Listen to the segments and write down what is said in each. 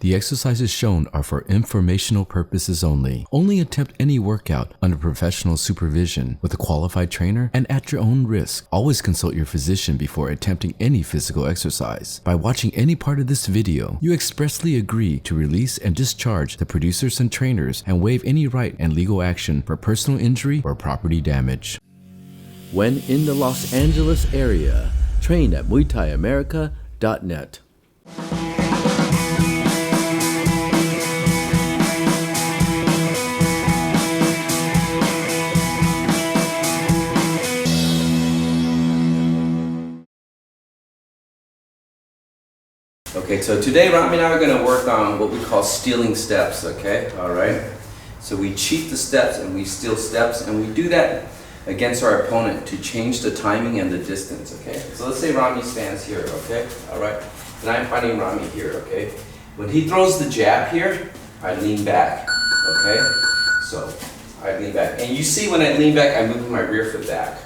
The exercises shown are for informational purposes only. Only attempt any workout under professional supervision with a qualified trainer and at your own risk. Always consult your physician before attempting any physical exercise. By watching any part of this video, you expressly agree to release and discharge the producers and trainers and waive any right and legal action for personal injury or property damage. When in the Los Angeles area, train at MuayThaiAmerica.net. Okay, so today Rami and I are going to work on what we call stealing steps, okay? All right? So we cheat the steps and we steal steps, and we do that against our opponent to change the timing and the distance, okay? So let's say Rami stands here, okay? All right? And I'm fighting Rami here, okay? When he throws the jab here, I lean back, okay? So I lean back. And you see when I lean back, I move my rear foot back.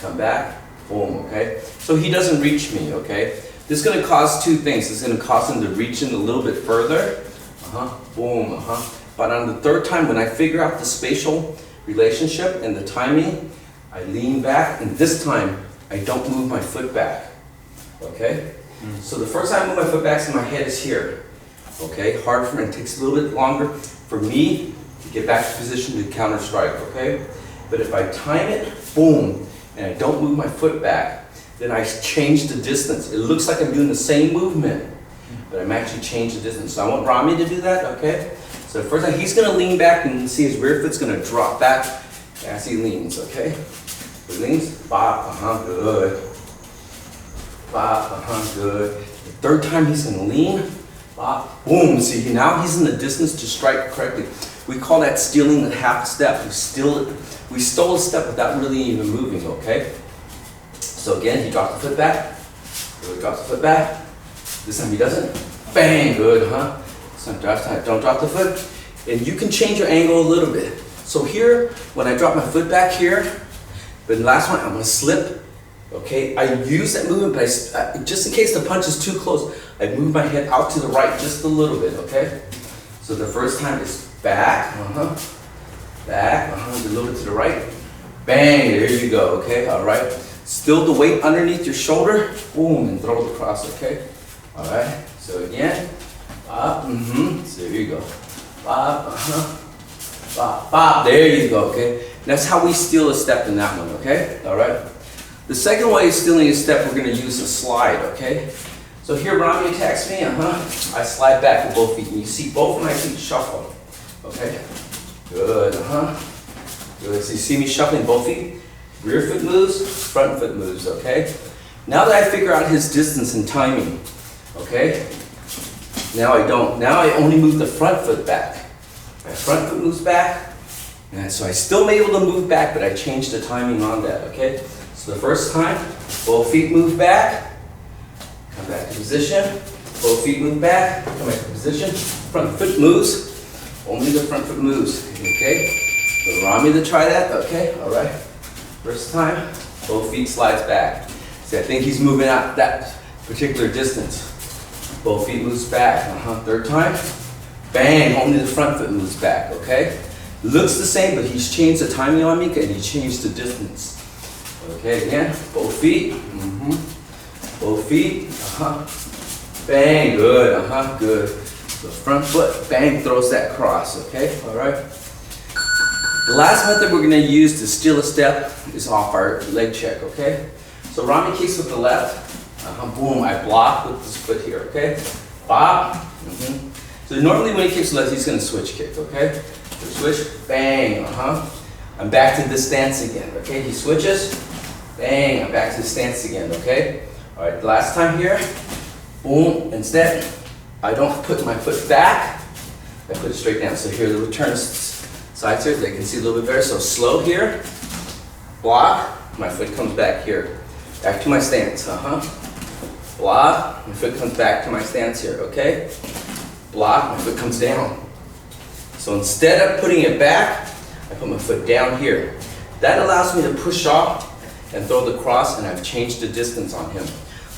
Come back, boom, okay? So he doesn't reach me, okay? This is going to cause two things. It's going to cause him to reach in a little bit further. Boom, But on the third time, when I figure out the spatial relationship and the timing, I lean back, and this time, I don't move my foot back. Okay? So the first time I move my foot back, so my head is here. Okay? Hard for me. It takes a little bit longer for me to get back to position to counter strike. Okay? But if I time it, boom, and I don't move my foot back, then I change the distance. It looks like I'm doing the same movement, but I'm actually changing the distance. So I want Rami to do that, okay? So the first time, he's gonna lean back and see his rear foot's gonna drop back as he leans, okay? He leans, bop, good. Bop, good. The third time he's gonna lean, bop, boom. See, now he's in the distance to strike correctly. We call that stealing the half step. We stole a step without really even moving, okay? So again, he drops the foot back, he drops the foot back. This time he doesn't. Bang, good, This time don't drop the foot. And you can change your angle a little bit. So here, when I drop my foot back here, the last one, I'm gonna slip, okay? I use that movement, but just in case the punch is too close, I move my head out to the right just a little bit, okay? So the first time is back, back, a little bit to the right. Bang, there you go, okay, all right? Still the weight underneath your shoulder, boom, and throw it across, okay? All right, so again, bop, so there you go. Bop, bop, bop, there you go, okay? That's how we steal a step in that one, okay? All right. The second way of stealing a step, we're gonna use a slide, okay? So here, Rami attacks me, I slide back with both feet, and you see both of my feet shuffle, okay? Good, Good, so you see me shuffling both feet? Rear foot moves, front foot moves, okay? Now that I figure out his distance and timing, okay? Now I don't. Now I only move the front foot back. My front foot moves back, and so I still am able to move back, but I changed the timing on that, okay? So the first time, both feet move back, come back to position, both feet move back, come back to position, front foot moves, only the front foot moves, okay? So Rami to try that, okay, all right. First time, both feet slides back. See, I think he's moving out that particular distance. Both feet moves back, Third time, bang, only the front foot moves back, okay? Looks the same, but he's changed the timing on me and he changed the distance. Okay, again, both feet, Both feet, bang, good, good. The front foot, bang, throws that cross, okay, all right? The last method we're going to use to steal a step is off our leg check, okay? So Rami kicks with the left, boom, I block with this foot here, okay? Bop, So normally when he kicks left, he's going to switch kick, okay? So switch, bang, I'm back to this stance again, okay? He switches, bang, I'm back to the stance again, okay? All right, last time here, boom, instead, I don't put my foot back, I put it straight down. So here, the return sides here, they can see a little bit better. So slow here, block, my foot comes back here, back to my stance, Block, my foot comes back to my stance here, okay? Block, my foot comes down. So instead of putting it back, I put my foot down here. That allows me to push off and throw the cross, and I've changed the distance on him.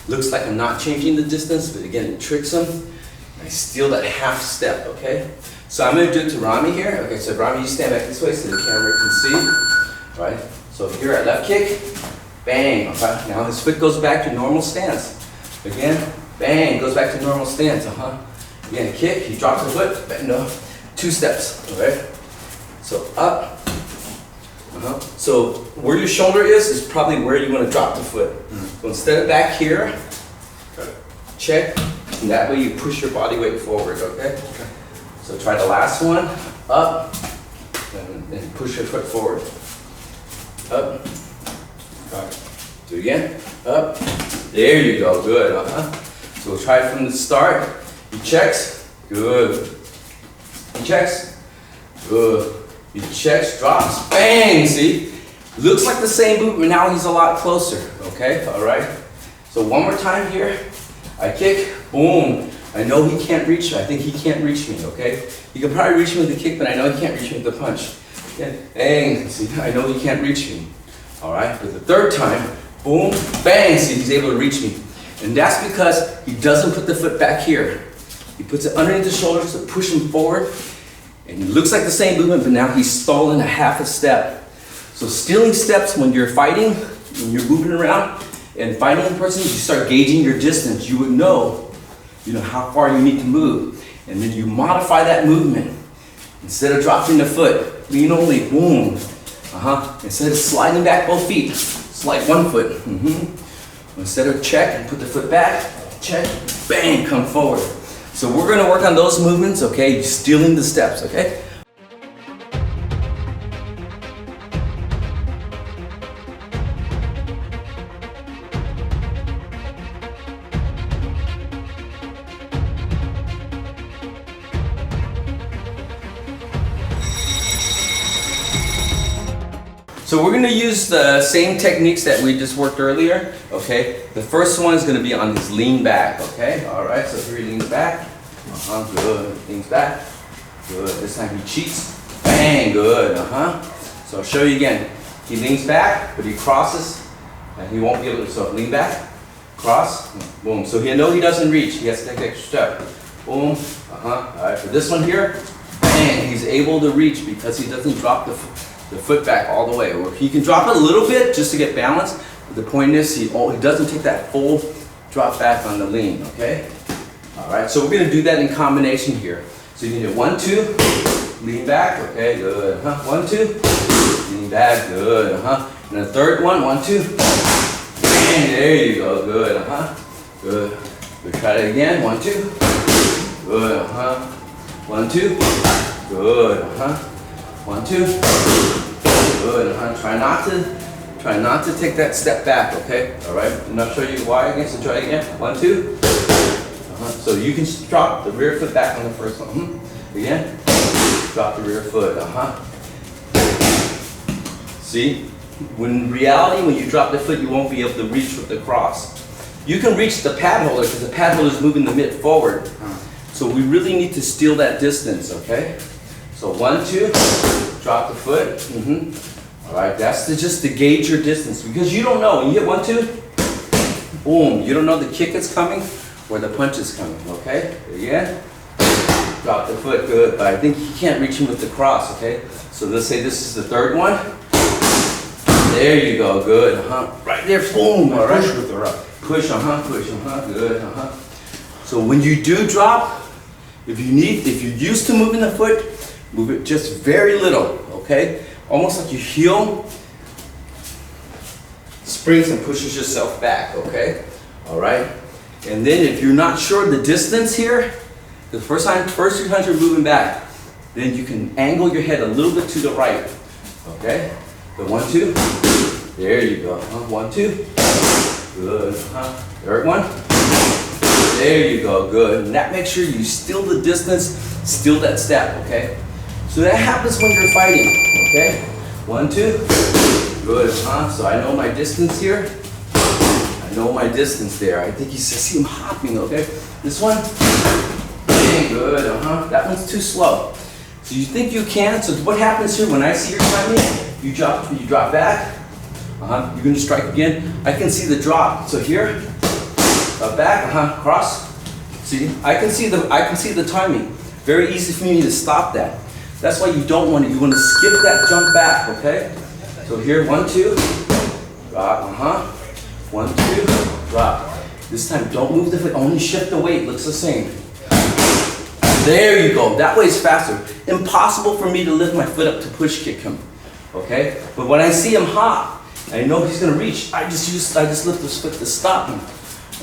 Looks like I'm not changing the distance, but again, it tricks him. I steal that half step, okay? So I'm gonna do it to Rami here. Okay, so Rami, you stand back this way so the camera can see, right? So here at left kick, bang, okay? Now his foot goes back to normal stance. Again, bang, goes back to normal stance, Again, kick, he drops the foot, bang, no, 2 steps, okay? So up, So where your shoulder is probably where you want to drop the foot. So instead of back here, check, and that way you push your body weight forward, okay? So try the last one, up, and push your foot forward. Up, do it again, up, there you go, good, So we'll try it from the start. He checks, good. He checks, good. He checks, drops, bang, see? Looks like the same move, but now he's a lot closer, okay? All right? So one more time here. I kick, boom. I know he can't reach me. I think he can't reach me, okay? He can probably reach me with the kick, but I know he can't reach me with the punch. Bang, see, I know he can't reach me. All right, but the third time, boom, bang, see, he's able to reach me. And that's because he doesn't put the foot back here. He puts it underneath the shoulders to push him forward. And it looks like the same movement, but now he's stolen a half a step. So stealing steps when you're fighting, when you're moving around and fighting a person, you start gauging your distance. You would know, how far you need to move. And then you modify that movement. Instead of dropping the foot, lean only, boom. Instead of sliding back both feet, slide one foot. Instead of check and put the foot back, check, bang, come forward. So we're gonna work on those movements, okay? Stealing the steps, okay? So we're gonna use the same techniques that we just worked earlier, okay? The first one is gonna be on his lean back, okay? All right, so here he leans back. Good, leans back. Good, this time he cheats. Bang, good, So I'll show you again. He leans back, but he crosses, and he won't be able to, so lean back, cross, boom. So he'll know he doesn't reach, he has to take the extra step. Boom, All right, for this one here, bang, he's able to reach because he doesn't drop the foot back all the way. Or he can drop it a little bit just to get balance, but the point is he doesn't take that full drop back on the lean, okay? All right, so we're gonna do that in combination here. So you need a 1, 2, lean back, okay, good, 1, 2, lean back, good, And the third one, 1, 2, and there you go, good, good. We try it again, 1, 2, good, 1, 2, good, 1, 2, good, Try not to take that step back, okay? All right, and I'll show you why again, so try again, 1, 2, So you can drop the rear foot back on the first one, Again, drop the rear foot, See, in reality, when you drop the foot, you won't be able to reach with the cross. You can reach the pad holder because the pad holder is moving the mitt forward. So we really need to steal that distance, okay? So 1, 2, drop the foot. All right, that's just to gauge your distance because you don't know. When you hit 1, 2, boom, you don't know the kick is coming or the punch is coming, okay? Again, drop the foot, good. But I think you can't reach him with the cross, okay? So let's say this is the third one. There you go, good, Right there, boom, all right? Push with the right. Push, push, good, So when you do drop, if you're used to moving the foot, move it just very little, okay? Almost like your heel springs and pushes yourself back, okay? All right? And then if you're not sure the distance here, the first few times you're moving back, then you can angle your head a little bit to the right, okay? The 1, 2, there you go, 1, 2, good, Third one, there you go, good. And that makes sure you steal the distance, steal that step, okay? So that happens when you're fighting, okay? 1, 2, good, So I know my distance here. I know my distance there. I think I see him hopping, okay? This one, good, That one's too slow. So you think you can, so what happens here when I see your timing, you drop back, you're gonna strike again. I can see the drop. So here, back, cross, See, I can see the timing. Very easy for me to stop that. That's why you don't want to. You want to skip that jump back, okay? So here, 1, 2, drop, 1, 2, drop. This time, don't move the foot, only shift the weight, looks the same. There you go, that way it's faster. Impossible for me to lift my foot up to push kick him, okay? But when I see him hop, I know he's gonna reach, I just lift his foot to stop him,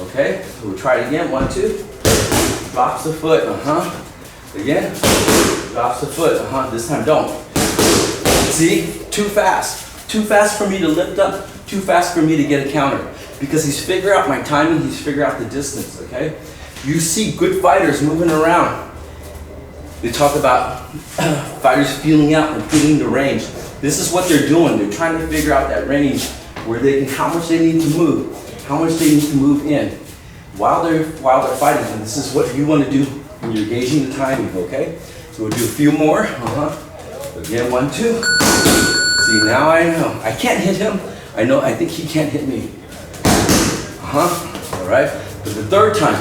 okay? So we'll try it again, 1, 2, drops the foot, again, drops the foot, this time don't. See, too fast for me to lift up, too fast for me to get a counter. Because he's figured out my timing, he's figured out the distance, okay? You see good fighters moving around. They talk about fighters feeling out and feeling the range. This is what they're doing. They're trying to figure out that range where they can, how much they need to move, how much they need to move in while they're fighting. And this is what you want to do when you're gauging the timing, okay? So we'll do a few more. Again, 1, 2. See, now I know. I can't hit him. I think he can't hit me. All right. But the third time,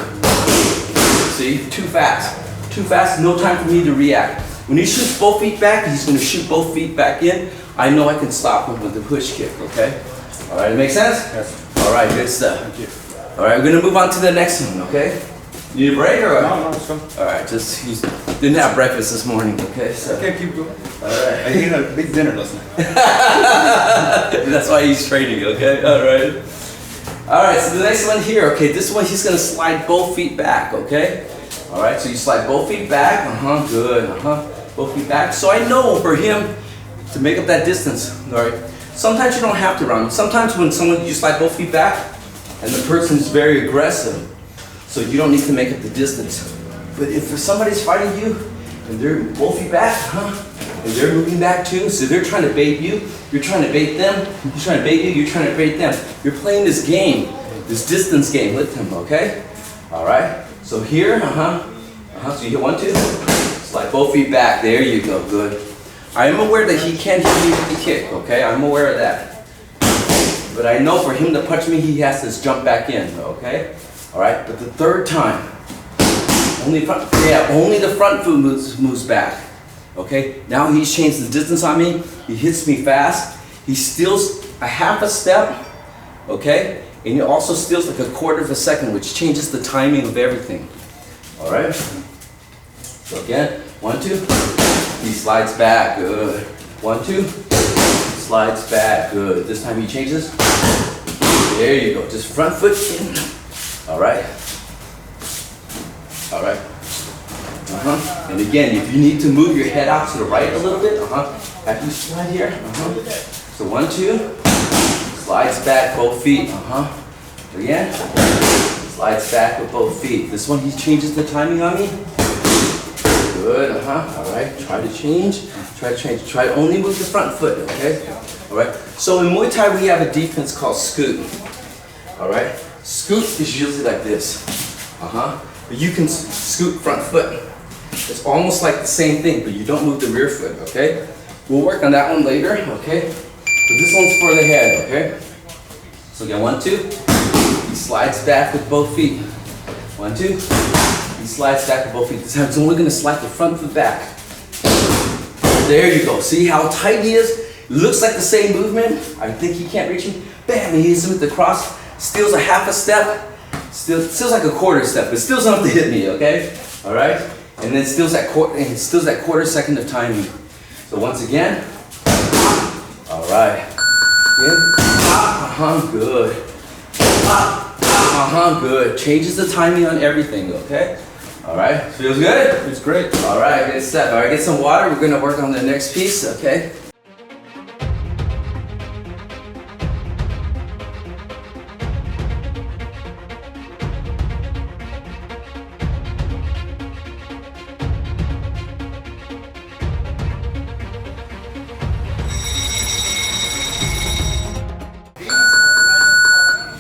see, too fast. Too fast, no time for me to react. When he shoots both feet back, he's going to shoot both feet back in. I know I can stop him with the push kick, okay? All right, it makes sense? Yes. All right, good stuff. Thank you. All right, we're going to move on to the next one, okay? Need a break or what? No, it's fine. All right, just, you didn't have breakfast this morning, okay? So. I can't keep going. All right. I ate a big dinner last night. That's why he's training, okay? All right. All right, so the next one here, okay, this one he's gonna slide both feet back, okay? All right, so you slide both feet back, good, both feet back. So I know for him to make up that distance, all right? Sometimes you don't have to run. Sometimes when you slide both feet back and the person's very aggressive, so you don't need to make up the distance. But if somebody's fighting you and they're both feet back, and they're moving back too, so they're trying to bait you, you're trying to bait them, he's trying to bait you, you're trying to bait them. You're playing this game, this distance game with him, okay? All right, so here, so you hit 1, 2, slide both feet back, there you go, good. I am aware that he can't hit me with the kick, okay? I'm aware of that. But I know for him to punch me, he has to jump back in, okay? All right, but the third time, only the front foot moves back. Okay, now he's changed the distance on me. He hits me fast. He steals a half a step, okay? And he also steals like a quarter of a second, which changes the timing of everything. All right? So again, 1, 2. He slides back, good. 1, 2. Slides back, good. This time he changes. There you go, just front foot in. All right? All right. And again, if you need to move your head out to the right a little bit, have you slide here, So 1, 2, slides back, both feet, Again, slides back with both feet. This one, he changes the timing on me. Good, all right, try to change, try to only move the front foot, okay? All right, so in Muay Thai, we have a defense called scoot, all right? Scoot is usually like this, But you can scoot front foot. It's almost like the same thing, but you don't move the rear foot, okay? We'll work on that one later, okay? But this one's for the head, okay? So again, 1, 2. He slides back with both feet. 1, 2. He slides back with both feet. This time he's only gonna slide the front foot back. There you go. See how tight he is? Looks like the same movement. I think he can't reach me. Bam, he hits him with the cross. Steals a half a step. Steals like a quarter step, but still enough to hit me, okay? All right? And then steals that quarter second of timing. So once again, all right. Yeah. Good. Good. Changes the timing on everything, okay? All right, feels good? It's great. All right, good stuff. All right, get some water. We're gonna work on the next piece, okay?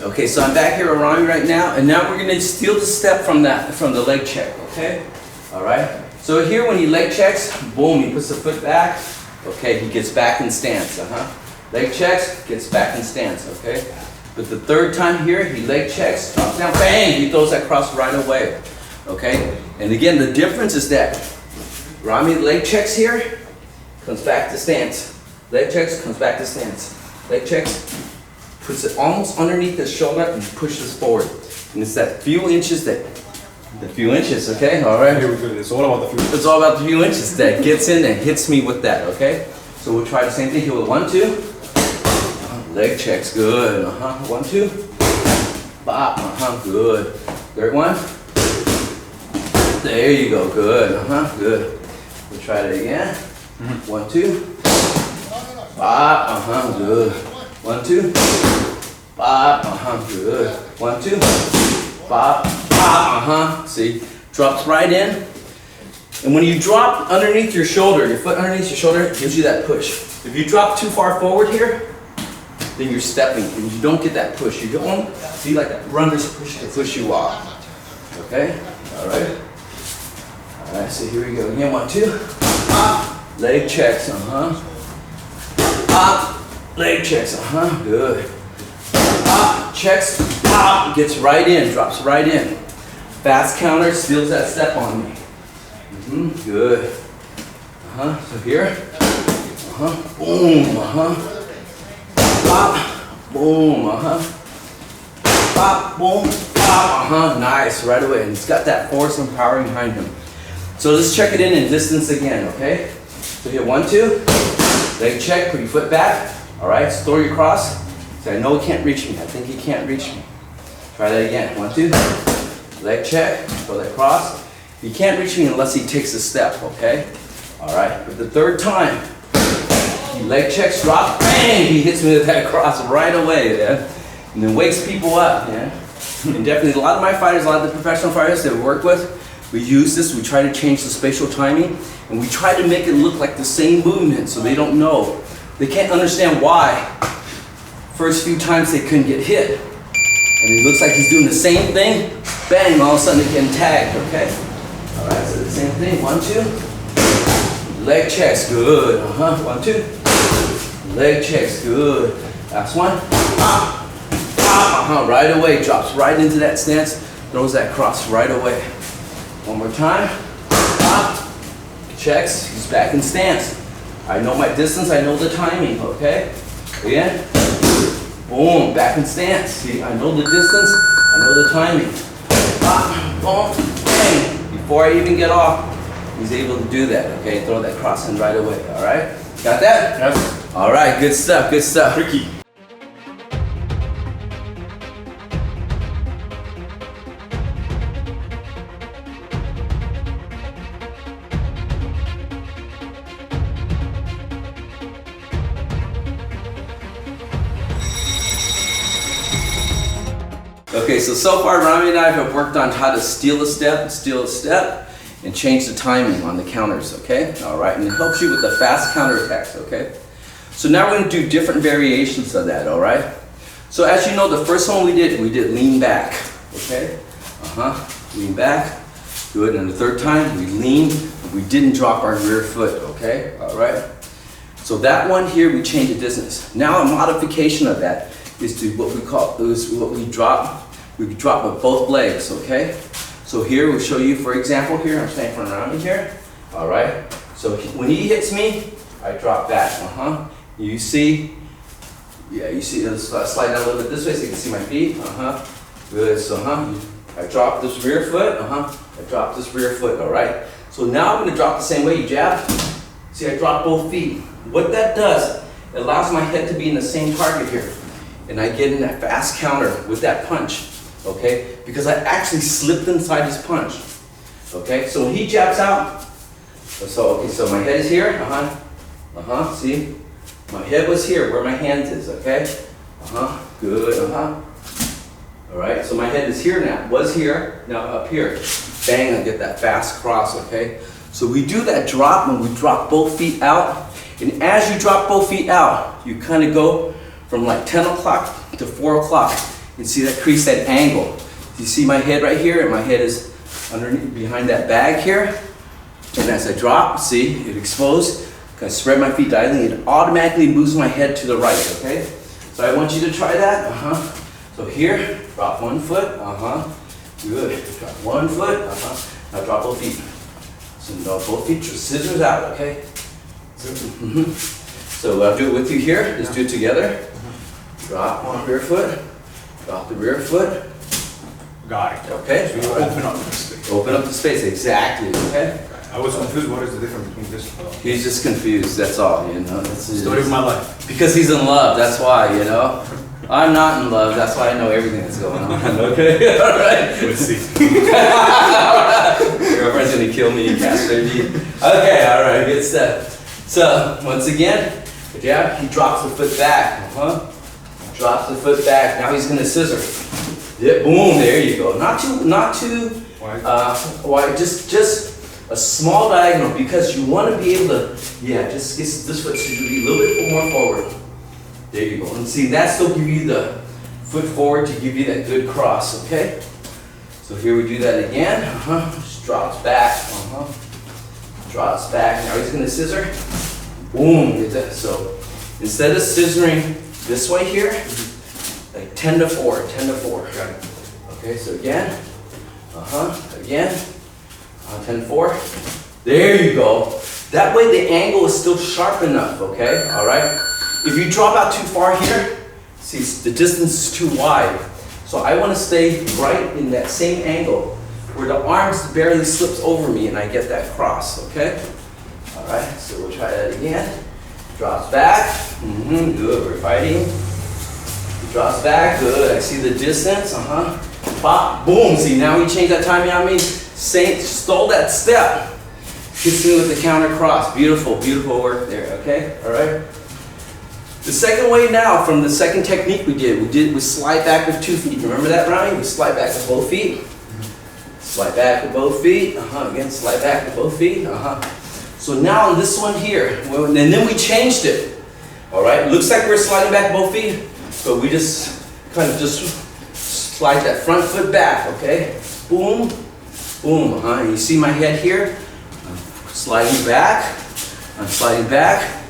Okay, so I'm back here with Rami right now, and now we're gonna steal the step from the leg check, okay? All right, so here when he leg checks, boom, he puts the foot back, okay, he gets back in stance, Leg checks, gets back in stance, okay? But the third time here, he leg checks, drops down, bang, he throws that cross right away. okay? And again, the difference is that Rami leg checks here, comes back to stance. Leg checks, comes back to stance. Leg checks, puts it almost underneath the shoulder and pushes forward. And it's that few inches okay? All right? Here we go. It's all about the food. It's all about the few inches that gets in and hits me with that, okay? So we'll try the same thing here with 1, 2. Leg checks, good. 1, 2. Bop, good. Third one. There you go, good. Good. We'll try it again. 1, 2. Bop, good. 1, 2. Bop, good. 1, 2. Bop, bop, see? Drops right in. And when you drop underneath your shoulder, your foot underneath your shoulder, it gives you that push. If you drop too far forward here, then you're stepping and you don't get that push. You don't see like that runner's push to push you off. Okay? All right. All right, so here we go. Again, 1, 2. Leg checks, leg checks, good. Checks, gets right in, drops right in. Fast counter, steals that step on me. Good. So here, boom, pop, boom, pop, boom, pop, nice, right away. And he's got that force and power behind him. So let's check it in distance again, okay? So here, 1, 2, leg check, put your foot back. All right, so throw your cross. Say, I know he can't reach me. I think he can't reach me. Try that again. 1, 2, leg check, throw that cross. He can't reach me unless he takes a step, okay? All right, but the third time, he leg checks, drop, bang, he hits me with that cross right away, yeah? And then wakes people up, yeah? And definitely a lot of my fighters, a lot of the professional fighters that we work with, we use this, we try to change the spatial timing, and we try to make it look like the same movement so they don't know. They can't understand why first few times they couldn't get hit. And it looks like he's doing the same thing, bang, all of a sudden they're getting tagged, okay? All right, so the same thing, 1, 2. Leg checks, good, 1, 2. Leg checks, good. Last one, right away, drops right into that stance, throws that cross right away. One more time, checks, he's back in stance. I know my distance, I know the timing, okay? Again, boom, back in stance. See, I know the distance, I know the timing. Boom, bang. Before I even get off, he's able to do that, okay? Throw that cross in right away, all right? Got that? Yes. All right, good stuff, good stuff. Tricky. Okay, so far Rami and I have worked on how to steal a step, and change the timing on the counters, okay? All right, and it helps you with the fast counter attacks, okay? So now we're gonna do different variations of that, all right? So as you know, the first one we did lean back, okay? Lean back, good, and the third time we leaned, and we didn't drop our rear foot, okay? All right? So that one here, we changed the distance. Now a modification of that is to what we drop with both legs, okay? So here we'll show you, for example, here, I'm standing in front of Rami here, all right? So when he hits me, I drop back, You see, yeah, you see, let's slide down a little bit this way so you can see my feet, Good, so, I drop this rear foot, I drop this rear foot, all right? So now I'm gonna drop the same way you jab. See, I drop both feet. What that does, it allows my head to be in the same target here. And I get in that fast counter with that punch, okay? Because I actually slipped inside his punch, okay? So when he jabs out, so my head is here, see? My head was here, where my hand is, okay? Good, All right, so my head is here now, was here, now up here. Bang, I get that fast cross, okay? So we do that drop when we drop both feet out. And as you drop both feet out, you kind of go from like 10 o'clock to 4 o'clock. You see that crease, that angle. You see my head right here, and my head is underneath, behind that bag here. And as I drop, see, it exposed. I spread my feet diagonally, it automatically moves my head to the right, okay? So I want you to try that, So here, drop one foot, Good. Drop one foot. Now drop both feet. So drop both feet. Scissors out. Okay. So I'll do it with you here. Let's do it together. Drop one rear foot. Drop the rear foot. Got it. Okay. So you open up the space. Open up the space. Exactly. Okay. I was confused. What is the difference between this? He's just confused. That's all. You know. That's Story of my life. Because he's in love. That's why. You know. I'm not in love. That's why I know everything that's going on. Okay. All right. Let's see. Girlfriend's gonna kill me and castrate me. Okay. All right. Good stuff. So once again, yeah, he drops the foot back. Drops the foot back. Now he's gonna scissor. Yeah, boom, there you go. Not too wide. Just a small diagonal because you want to be able to, just get this foot to be a little bit more forward. There you go. And see, that still give you the foot forward to give you that good cross, okay? So here we do that again. Just drops back. Drops back. Now he's gonna scissor. Boom, get that. So instead of scissoring this way here, like 10 to 4, 10 to 4. Got it. Okay, so again, again, 10 to 4. There you go. That way the angle is still sharp enough, okay? All right? If you drop out too far here, see, the distance is too wide. So I want to stay right in that same angle where the arms barely slips over me and I get that cross, okay? All right, so we'll try that again. Drops back, good, we're fighting. Drops back, good, I see the distance, pop, boom, see now he changed that timing on me, stole that step. Hits me with the counter cross, beautiful, beautiful work there, okay, all right? The second way now, from the second technique we slide back with 2 feet. Remember that, Rami? We slide back with both feet. Slide back with both feet. Again, slide back with both feet. So now on this one here, and then we changed it. All right, looks like we're sliding back both feet, but we just kind of just slide that front foot back, okay? Boom, boom, You see my head here? I'm sliding back. I'm sliding back.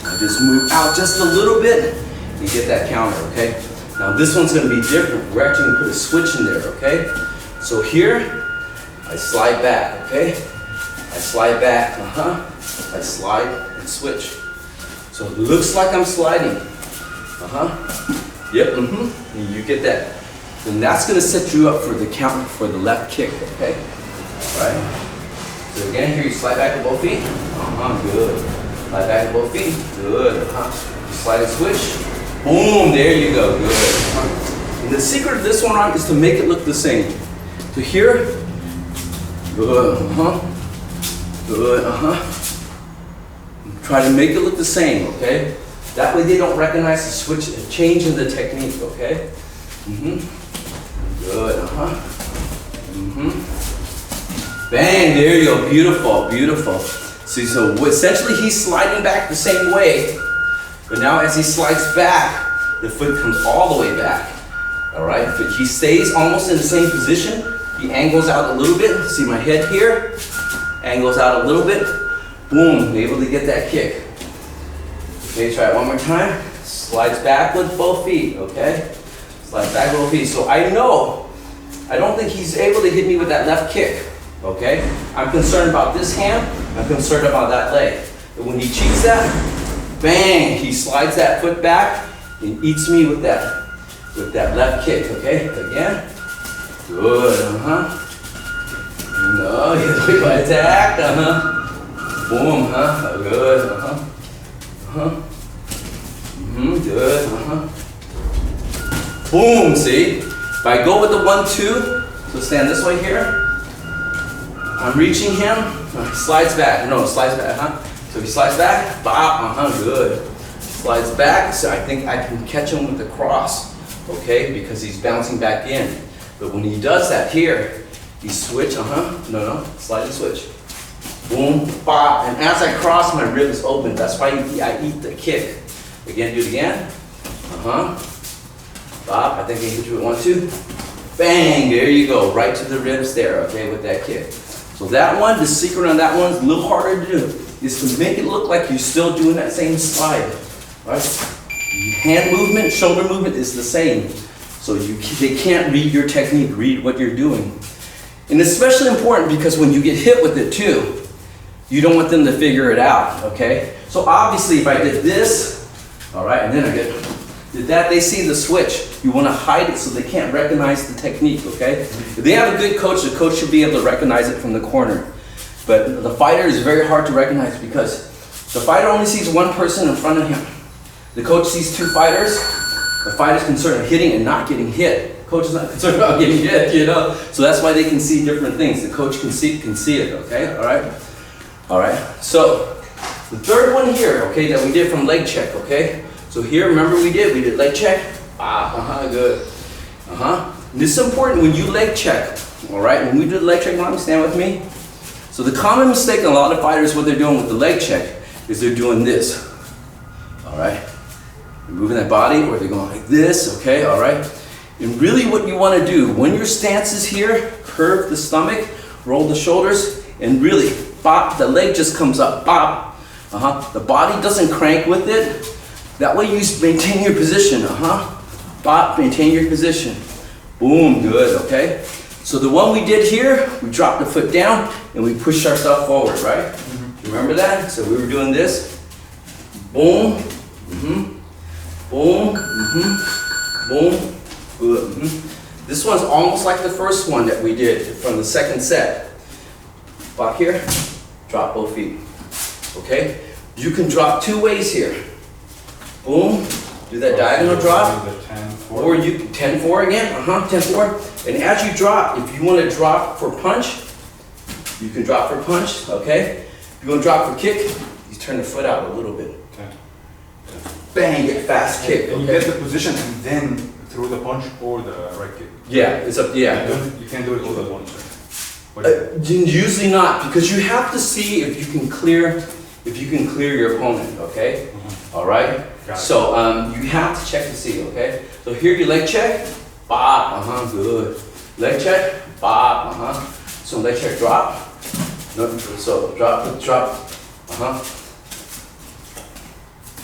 I just move out just a little bit and get that counter, okay? Now this one's gonna be different. We're actually gonna put a switch in there, okay? So here, I slide back, okay? I slide back, I slide and switch. So it looks like I'm sliding, Yep, And you get that. And that's gonna set you up for the count for the left kick, okay? All right? So again, here you slide back with both feet, good. Slide back with both feet, good, Slide and switch, boom, there you go, good. And the secret of this one, Ron, is to make it look the same. So here, good, good, Try to make it look the same, okay? That way they don't recognize the switch, change in the technique, okay? Good, Bang, there you go, beautiful, beautiful. See, so essentially he's sliding back the same way, but now as he slides back, the foot comes all the way back, all right? But he stays almost in the same position. He angles out a little bit. See my head here? Angles out a little bit. Boom, able to get that kick. Okay, try it one more time. Slides back with both feet, okay? Slides back with both feet. So I don't think he's able to hit me with that left kick, okay? I'm concerned about this hand. I'm concerned about that leg. And when he cheats that, bang, he slides that foot back and eats me with that left kick, okay? Again. Good, No, he's quick by attack, Boom, good, Good, Boom, see? If I go with the 1-2, so stand this way here. I'm reaching him, slides back, slides back, So he slides back, bop, good. Slides back, so I think I can catch him with the cross, okay? Because he's bouncing back in. But when he does that here, he switch, slide and switch. Boom, bop, and as I cross, my rib is open. That's why I eat the kick. Again, do it again. Bop, I think I hit you with 1-2. Bang, there you go, right to the ribs there, okay, with that kick. So that one, the secret on that one is a little harder to do, is to make it look like you're still doing that same slide, right? Hand movement, shoulder movement is the same. So they can't read your technique, read what you're doing. And it's especially important because when you get hit with it too, you don't want them to figure it out, okay? So obviously if I did this, all right, and then I did that, they see the switch. You want to hide it so they can't recognize the technique, okay? If they have a good coach, the coach should be able to recognize it from the corner. But the fighter is very hard to recognize because the fighter only sees one person in front of him. The coach sees two fighters. The fighter's concerned with hitting and not getting hit. The coach is not concerned about getting hit, you know? So that's why they can see different things. The coach can see it, okay? All right? All right, so the third one here, okay, that we did from leg check, okay? So here, remember we did leg check. Good. This is important when you leg check, all right? When we do the leg check, Mom, stand with me. So the common mistake in a lot of fighters, what they're doing with the leg check, is they're doing this, all right? They're moving that body, or they're going like this, okay, all right? And really what you want to do, when your stance is here, curve the stomach, roll the shoulders, and really, bop, the leg just comes up, bop. The body doesn't crank with it. That way you maintain your position, Bop, maintain your position. Boom, good, okay? So the one we did here, we dropped the foot down and we pushed ourselves forward, right? Remember that? So we were doing this. Boom, boom, boom, good. This one's almost like the first one that we did from the second set. Block here, drop both feet, okay? You can drop two ways here. Boom, do that diagonal drop. Or you can 10-4 again, 10-4. And as you drop, if you want to drop for punch, you can drop for punch, okay? If you want to drop for kick, you turn the foot out a little bit. Okay. Bang, get fast kick, And you okay? get the position and then throw the punch or the right kick. Yeah, it's up, yeah. You can't do it all at once. Right? Usually not, because you have to see if you can clear your opponent, okay? All right? Got it. So you have to check to see, okay? So here you leg check, bop, good. Leg check, bop, So leg check, drop. No, so drop,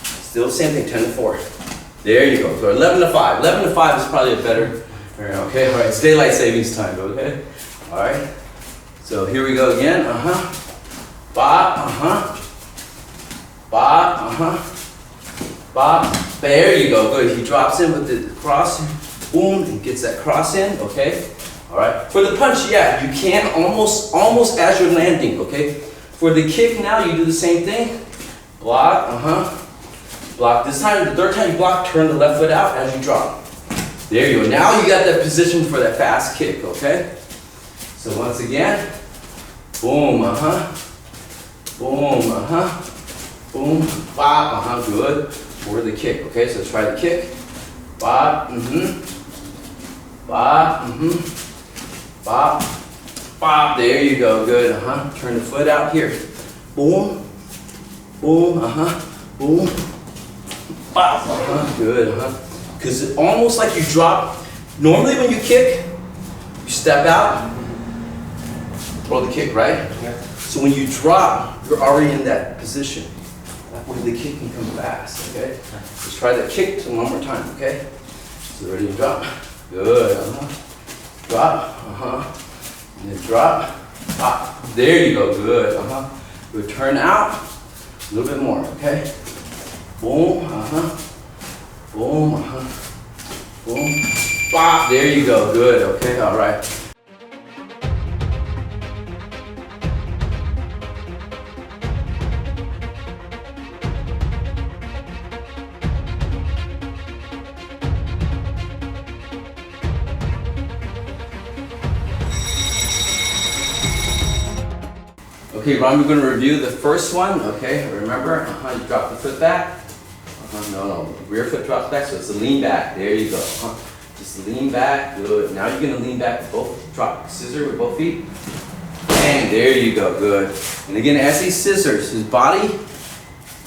Still same thing, 10-4. There you go. So 11-5. 11-5 is probably a better. Okay, all right. It's daylight savings time, okay? All right. So here we go again. Bop, bop, bop. There you go. Good. He drops in with the cross. Boom, and gets that cross in. Okay. All right. For the punch, yeah, you can almost as you're landing. Okay. For the kick, now you do the same thing. Block. Block. This time, the third time you block, turn the left foot out as you drop. There you go. Now you got that position for that fast kick. Okay. So once again, boom. Boom. Boom. Bop. Good. For the kick. Okay. So try the kick. Bop. Bop. Bop. Bop. There you go. Good. Turn the foot out here. Boom. Boom. Boom. Bop. Good. Because it's almost like you drop. Normally when you kick, you step out, throw the kick, right? Yeah. So when you drop, you're already in that position. That way the kick can come fast, okay? Let's try that kick one more time, okay? So ready to drop. Good. Drop. And then drop. Pop. There you go. Good. Good. Turn out. A little bit more, okay? Boom. Boom. Boom. Bop. There you go. Good. Okay. All right. Okay, Ron, we're going to review the first one. Okay, remember, you drop the foot back. No, rear foot drops back, so it's a lean back. There you go. Just lean back. Good. Now you're going to lean back with both. Drop scissor with both feet. Bang. There you go. Good. And again, as he scissors, his body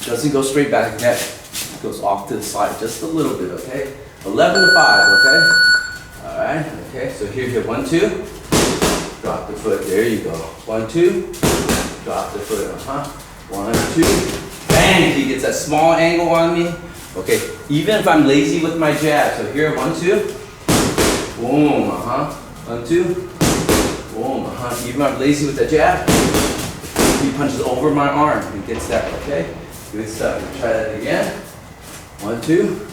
doesn't go straight back ahead. It goes off to the side just a little bit. Okay. 11-5. Okay. All right. Okay. So here, 1, 2. Drop the foot. There you go. 1, 2. Drop the foot. 1, 2. Bang! He gets that small angle on me. Okay. Even if I'm lazy with my jab. So here, 1, 2. Boom, 1, 2. Boom, Even I'm lazy with the jab. He punches over my arm and gets that, okay? Good stuff. Try that again. 1, 2.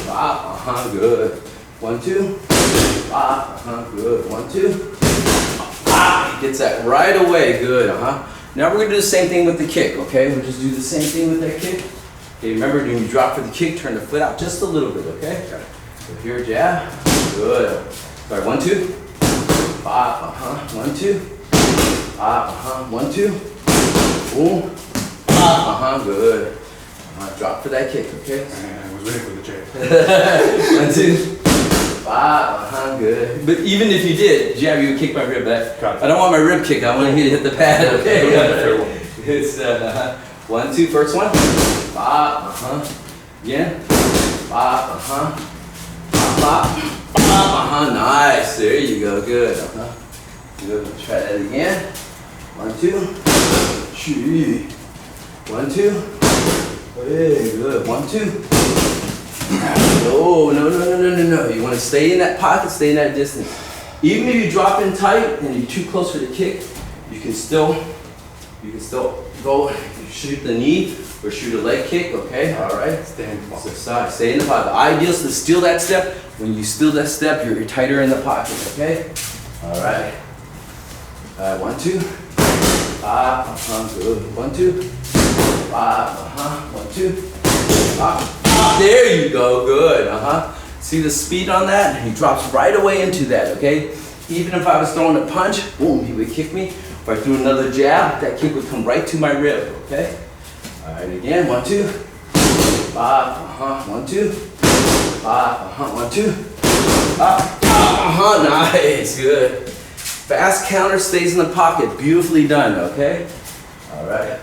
Pop, good. 1, 2. Pop, good. 1, 2. He gets that right away, good, Now we're gonna do the same thing with the kick, okay? We'll just do the same thing with that kick. Okay, remember when you drop for the kick, turn the foot out just a little bit, okay? So here, jab, good. Sorry, 1, 2. Pop, 1, 2. Pop, 1, 2. Boom. Pop, good. Drop for that kick, okay? I was waiting for the jab. 1, 2. Pop, good. But even if you did, jab, you would kick my rib back. I don't want my rib kick, I want you to hit the pad, okay? It's 1, 2, first one. Pop, again. Pop, pop, pop, nice. There you go, good. Good. Try that again. 1, 2. Gee. 1, 2. Hey, good. 1, 2. No. You want to stay in that pocket, stay in that distance. Even if you drop in tight and you're too close for the kick, you can still go shoot the knee or shoot a leg kick, okay? All right. Stay in the pocket. Stay in the pocket. The ideal is to steal that step. When you steal that step, you're tighter in the pocket, okay? All right. 1, 2. Good. 1, 2. 1, 2. There you go, good, See the speed on that? He drops right away into that, okay? Even if I was throwing a punch, boom, he would kick me. If I threw another jab, that kick would come right to my rib, okay? All right, again, 1, 2. 1, 2. 1, 2. Nice, good. Fast counter stays in the pocket, beautifully done, okay? All right,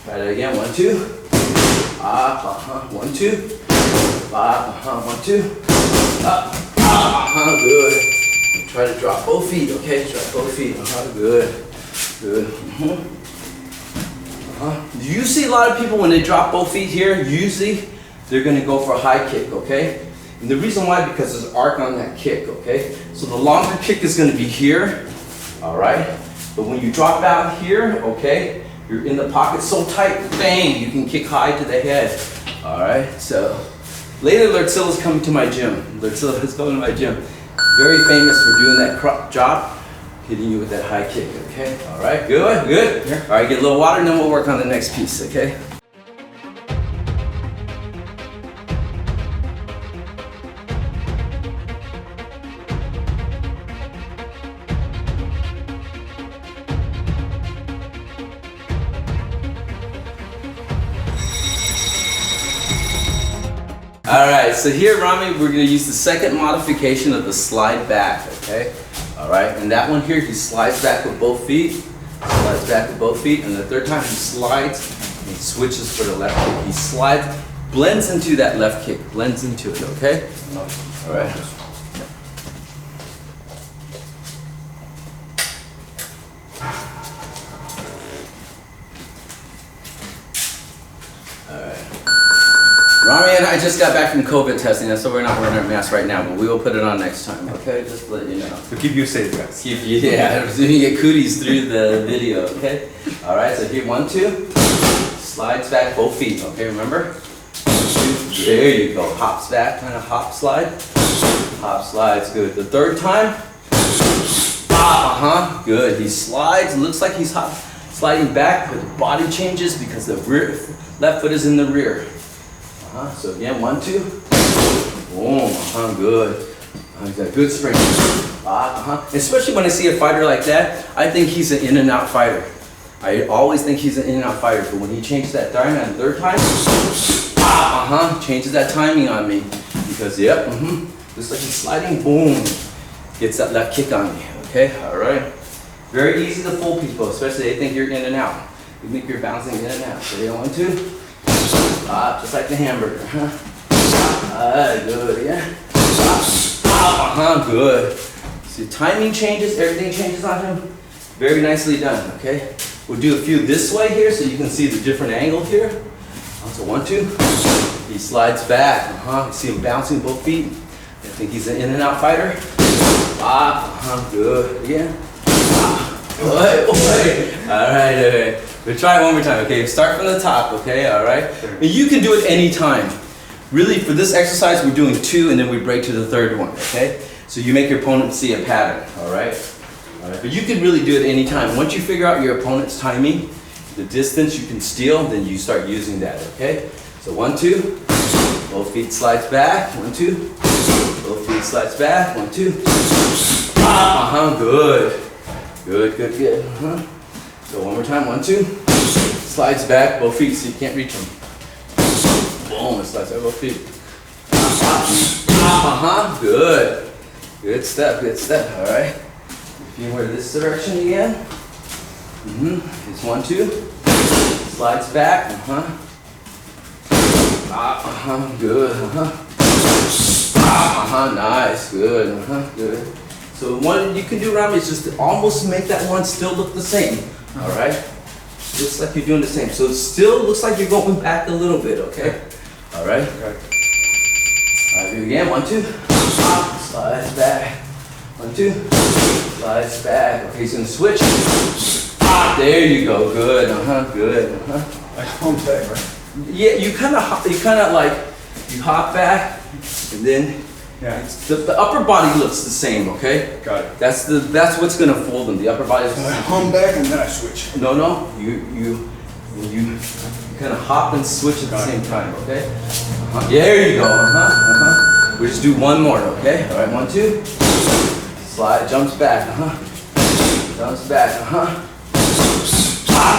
try that again, 1, 2. 1, 2. 1, 2. Good. Try to drop both feet, okay? Drop both feet. Good. Good. You see a lot of people when they drop both feet here, usually they're gonna go for a high kick, okay? And the reason why, because there's arc on that kick, okay? So the longer kick is gonna be here, all right? But when you drop out here, okay, you're in the pocket so tight, bang, you can kick high to the head. All right, so later Lertzilla's coming to my gym. Lertzilla is coming to my gym. Very famous for doing that drop, hitting you with that high kick, okay? All right, good, good. All right, get a little water and then we'll work on the next piece, okay? Alright, so here, Rami, we're going to use the second modification of the slide back, okay? Alright, and that one here, he slides back with both feet, and the third time he slides, and he switches for the left kick. He slides, blends into that left kick, blends into it, okay? Alright. Rami and I just got back from COVID testing, so we're not wearing our mask right now, but we will put it on next time, okay? Just to let you know. To keep you safe, guys. Keep you, yeah, so you get cooties through the video, okay? All right, so here, 1, 2, slides back both feet, okay, remember? 1, 2, there you go, hops back, kind of hop slide. Hop slides, good. The third time, good. He slides, looks like he's sliding back, but the body changes because the left foot is in the rear. So again, 1, 2, boom, good. He's got good spring. Especially when I see a fighter like that, I think he's an in and out fighter. I always think he's an in and out fighter, but when he changes that timing on the third time, changes that timing on me. Because, yep, just like he's sliding, boom, gets that left kick on me, okay? All right. Very easy to fool people, especially they think you're in and out. You think you're bouncing in and out. So, 1, 2. Just like the hamburger, good, yeah. Good. See, timing changes, everything changes on him. Very nicely done, okay? We'll do a few this way here so you can see the different angle here. So 1, 2. He slides back, You see him bouncing both feet. I think he's an in and out fighter. Good. Again. Alright, okay. We'll try it one more time, okay? Start from the top, okay? Alright? And you can do it anytime. Really, for this exercise, we're doing 2 and then we break to the 3rd one, okay? So you make your opponent see a pattern, alright? Alright, but you can really do it anytime. Once you figure out your opponent's timing, the distance you can steal, then you start using that, okay? So 1, 2, both feet slides back, 1, 2, both feet slides back, 1, 2, good. Good. So one more time, 1, 2, slides back, both feet, so you can't reach them. Boom, it slides back, both feet. Good. Good step, all right. If you were this direction again. It's 1, 2, slides back, good, nice, good, good. So one you can do around me is just to almost make that one still look the same, all right? Looks like you're doing the same. So it still looks like you're going back a little bit, okay? All right? Okay. All right, do it again, 1, 2, slides back, 1, 2, slides back. Okay, he's gonna switch. There you go, good, good, Like home back, right? Yeah, you kind of like, you hop back, and then the upper body looks the same, okay? Got it. That's what's gonna fold them. The upper body. I hum back and then I switch. No, you kind of hop and switch at the same time, okay? There you go, We just do one more, okay? All right, 1, 2, slide, jumps back, jumps back,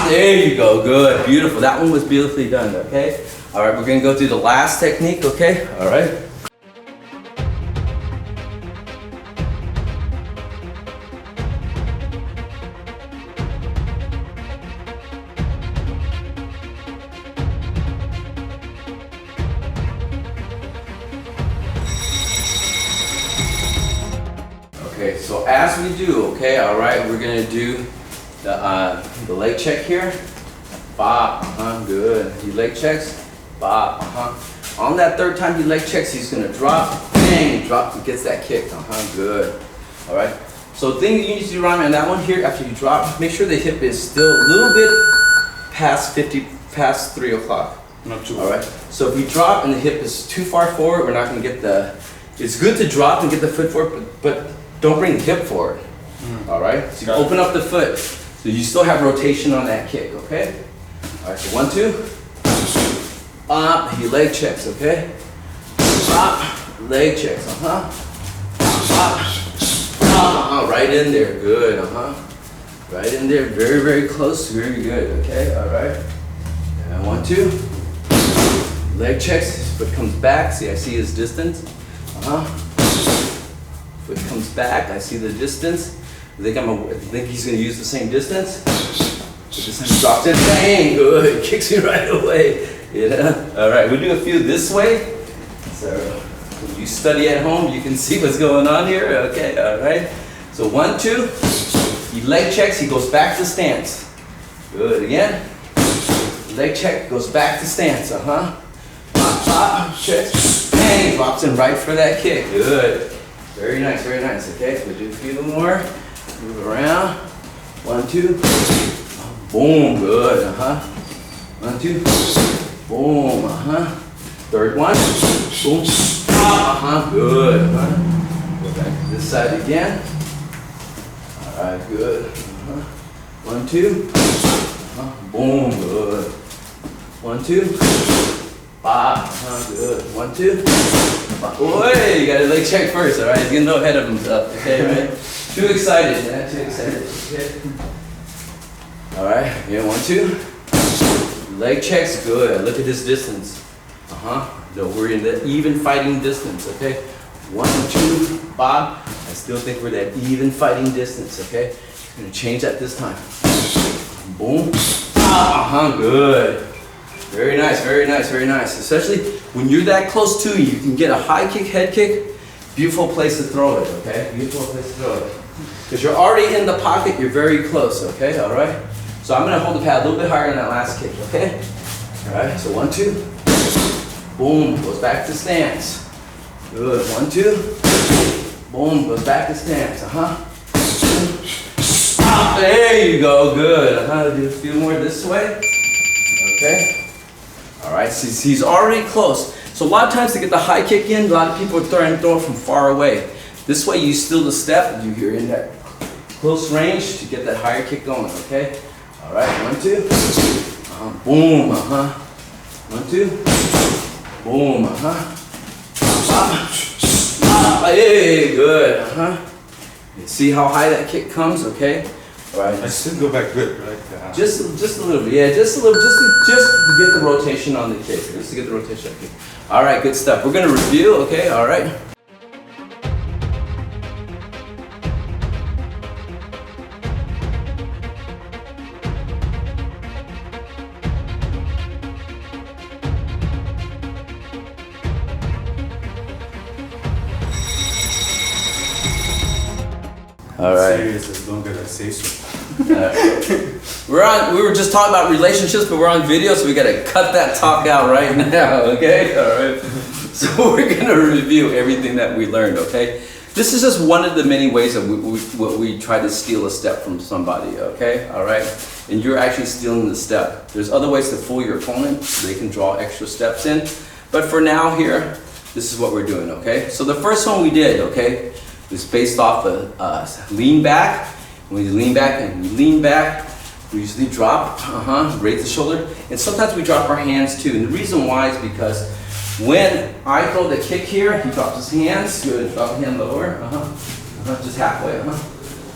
there you go, good, beautiful. That one was beautifully done, okay? All right, we're gonna go through the last technique, okay? All right. Okay, so as we do, okay, all right, we're gonna do the leg check here. Bop, good. He leg checks, bop, On that 3rd time he leg checks, he's gonna drop, bang, drops and gets that kick, good. All right. So the thing you need to do, Rami, on that one here, after you drop, make sure the hip is still a little bit past 3 o'clock. Not too. All right. So if we drop and the hip is too far forward, we're not gonna get the. It's good to drop and get the foot forward, but don't bring the hip forward. All right. So you open up the foot, so you still have rotation on that kick. Okay. All right. So 1, 2. He leg checks. Okay. Leg checks. Right in there. Good. Right in there. Very, very close. Very good. Okay. All right. And 1, 2. Leg checks. His foot comes back. See, I see his distance. Foot comes back. I see the distance. I think he's going to use the same distance. This time he drops in. Bang. Good. Kicks you right away. Yeah. All right. We'll do a few this way. So when you study at home, you can see what's going on here. Okay. All right. So 1, 2. He leg checks. He goes back to stance. Good. Again. Leg check. Goes back to stance. Checks. Bang. Drops in right for that kick. Good. Very nice. Very nice. Okay. So we'll do a few more. Move around. 1, 2. Boom. Good. 1, 2. Boom. 3rd one. Boom. Good. Go back to this side again. All right. Good. 1, 2. Boom. Good. 1, 2. Bop. Good. 1, 2. Boy, you got to leg check first. All right. He's getting no ahead of himself. Okay. Right. Too excited. Yeah. Too excited. Okay. All right. Yeah. 1, 2. Leg checks. Good. Look at this distance. No, we're in the even fighting distance. Okay. 1, 2. Bob. I still think we're that even fighting distance. Okay. I'm gonna change that this time. Boom. Good. Very nice. Very nice. Very nice. Especially when you're that close to you can get a high kick, head kick. Beautiful place to throw it. Okay. Beautiful place to throw it. Because you're already in the pocket. You're very close. Okay. All right. So I'm gonna hold the pad a little bit higher than that last kick. Okay. All right. So 1, 2. Boom. Goes back to stance. Good. 1, 2. Boom, goes back to stance, Stop, there you go, good. Do a few more this way. Okay. All right, so he's already close. So a lot of times to get the high kick in, a lot of people are throwing from far away. This way you steal the step, you're in that close range to get that higher kick going, okay? All right, 1, 2. Boom, 1, 2. Boom, Hey, good, You see how high that kick comes, okay? All right. I still go back good, right? Just a little bit, yeah, just a little, just to get the rotation on the kick, just to get the rotation on the kick. All right, good stuff. We're gonna review, okay? All right. All right. Serious as long as I say so. We were just talking about relationships, but we're on video, so we gotta cut that talk out right now, okay? All right. So we're gonna review everything that we learned, okay? This is just one of the many ways that we try to steal a step from somebody, okay? All right. And you're actually stealing the step. There's other ways to fool your opponent so they can draw extra steps in. But for now here, this is what we're doing, okay? So the first one we did, okay, is based off the lean back. When we lean back and we lean back, we usually drop, raise the shoulder. And sometimes we drop our hands too. And the reason why is because when I throw the kick here, he drops his hands, good, drop the hand lower, just halfway,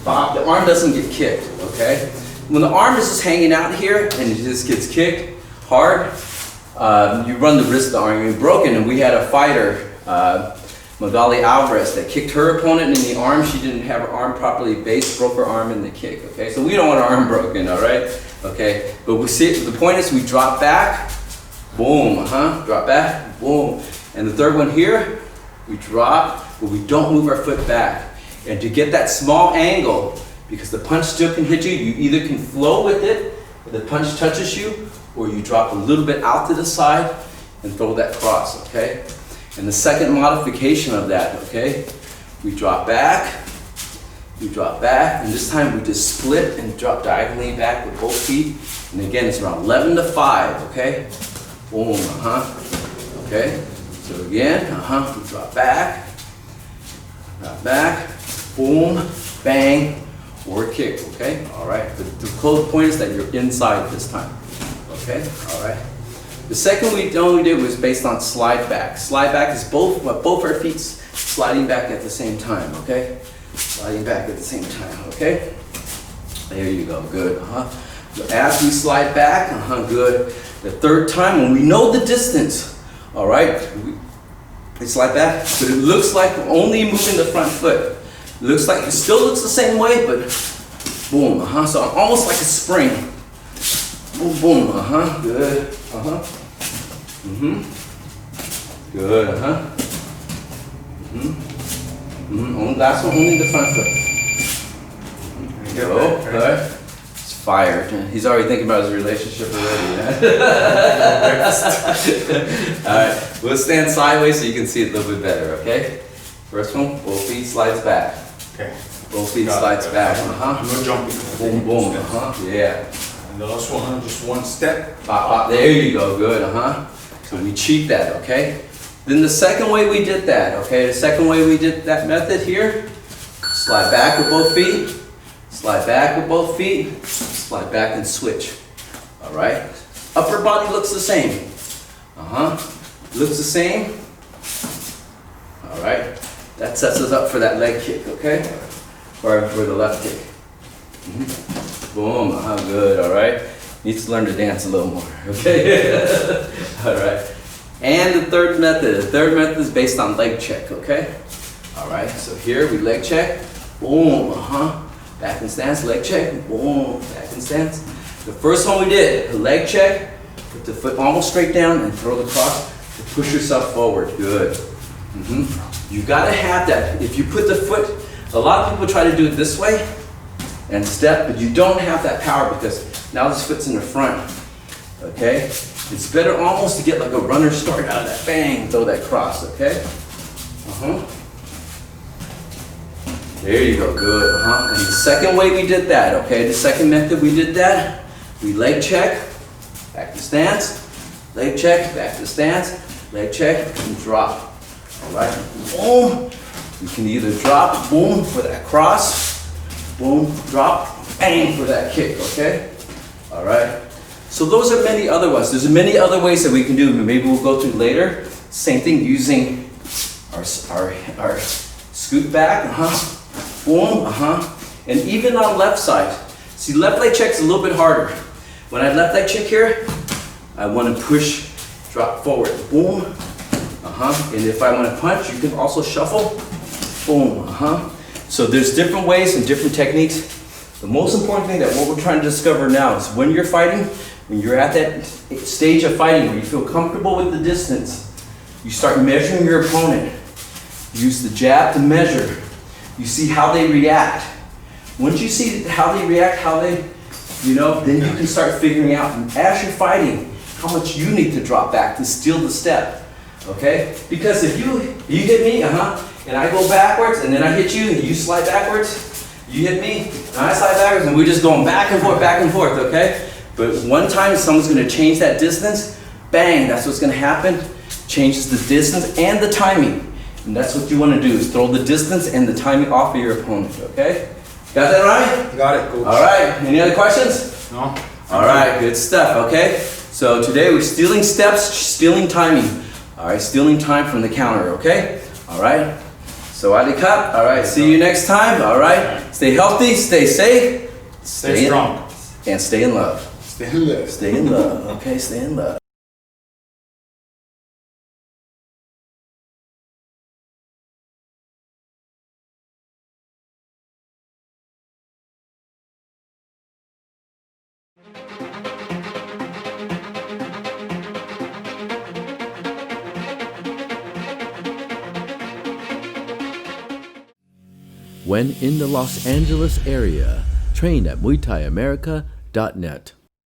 Bop, the arm doesn't get kicked, okay? When the arm is just hanging out here and it just gets kicked hard, you run the risk of the arm being broken. And we had a fighter, Magali Alvarez, that kicked her opponent in the arm. She didn't have her arm properly based, broke her arm in the kick, okay? So we don't want our arm broken, all right? Okay, but we see, the point is we drop back, boom, drop back, boom. And the third one here, we drop, but we don't move our foot back. And to get that small angle, because the punch still can hit you, you either can flow with it, where the punch touches you, or you drop a little bit out to the side and throw that cross, okay? And the second modification of that, okay, we drop back, and this time we just split and drop diagonally back with both feet. And again, it's around 11 to 5, okay? Boom, okay? So again, we drop back, boom, bang, or kick, okay? All right, the close point is that you're inside this time, okay? All right. The second we did was based on slide back. Slide back is both our feet sliding back at the same time, okay? Sliding back at the same time, okay? There you go, good, So as we slide back, good. The third time, when we know the distance, all right, we slide back, but it looks like we're only moving the front foot. It looks like, it still looks the same way, but boom, so almost like a spring. Boom, boom, good, good, last one, only the front foot. Go, good. It's fired. He's already thinking about his relationship already. All right, we'll stand sideways so you can see it a little bit better, okay? First one, both feet slides back. Okay. Both feet slides back, No jumping. Boom, boom, yeah. And the last one, just one step. Pop, pop, there you go, good, So we cheat that, okay? Then the second way we did that, okay? The second way we did that method here, slide back with both feet, slide back with both feet, slide back and switch, all right? Upper body looks the same, looks the same, all right? That sets us up for that leg kick, okay? Or for the left kick. Boom, good, all right? Needs to learn to dance a little more, okay? All right. And the third method is based on leg check, okay? All right, so here we leg check, boom, back in stance, leg check, boom, back in stance. The first one we did, a leg check, put the foot almost straight down and throw the cross to push yourself forward, good. You gotta have that. If you put the foot, a lot of people try to do it this way and step, but you don't have that power because now this foot's in the front, okay? It's better almost to get like a runner start out of that, bang, throw that cross, okay? There you go, good, And the second way we did that, okay, the second method we did that, we leg check, back to stance, leg check, back to stance, leg check, and drop. All right, boom. You can either drop, boom, for that cross, boom, drop, bang, for that kick, okay? All right. So those are many other ones. There's many other ways that we can do. Maybe we'll go through later. Same thing using our scoot back, boom, and even on left side. See, left leg check's a little bit harder. When I left leg check here, I want to push, drop forward, boom, and if I want to punch, you can also shuffle, boom, So there's different ways and different techniques. The most important thing that what we're trying to discover now is when you're fighting, when you're at that stage of fighting where you feel comfortable with the distance, you start measuring your opponent. Use the jab to measure. You see how they react. Once you see how they react, then you can start figuring out as you're fighting how much you need to drop back to steal the step. Okay? Because if you hit me, and I go backwards, and then I hit you, and you slide backwards, you hit me, and I slide backwards, and we're just going back and forth, okay? But one time someone's gonna change that distance, bang, that's what's gonna happen. Changes the distance and the timing. And that's what you wanna do, is throw the distance and the timing off of your opponent, okay? Got that right? Got it, coach. All right, any other questions? No. All right, good stuff, okay? So today we're stealing steps, stealing timing. All right, stealing time from the counter, okay? All right, so Ali Cup, all right, see you next time, all right? Stay healthy, stay safe. Stay strong. And stay in love. Stay in love. Stay in love, okay, stay in love. When in the Los Angeles area, train at MuayThaiAmerica.net.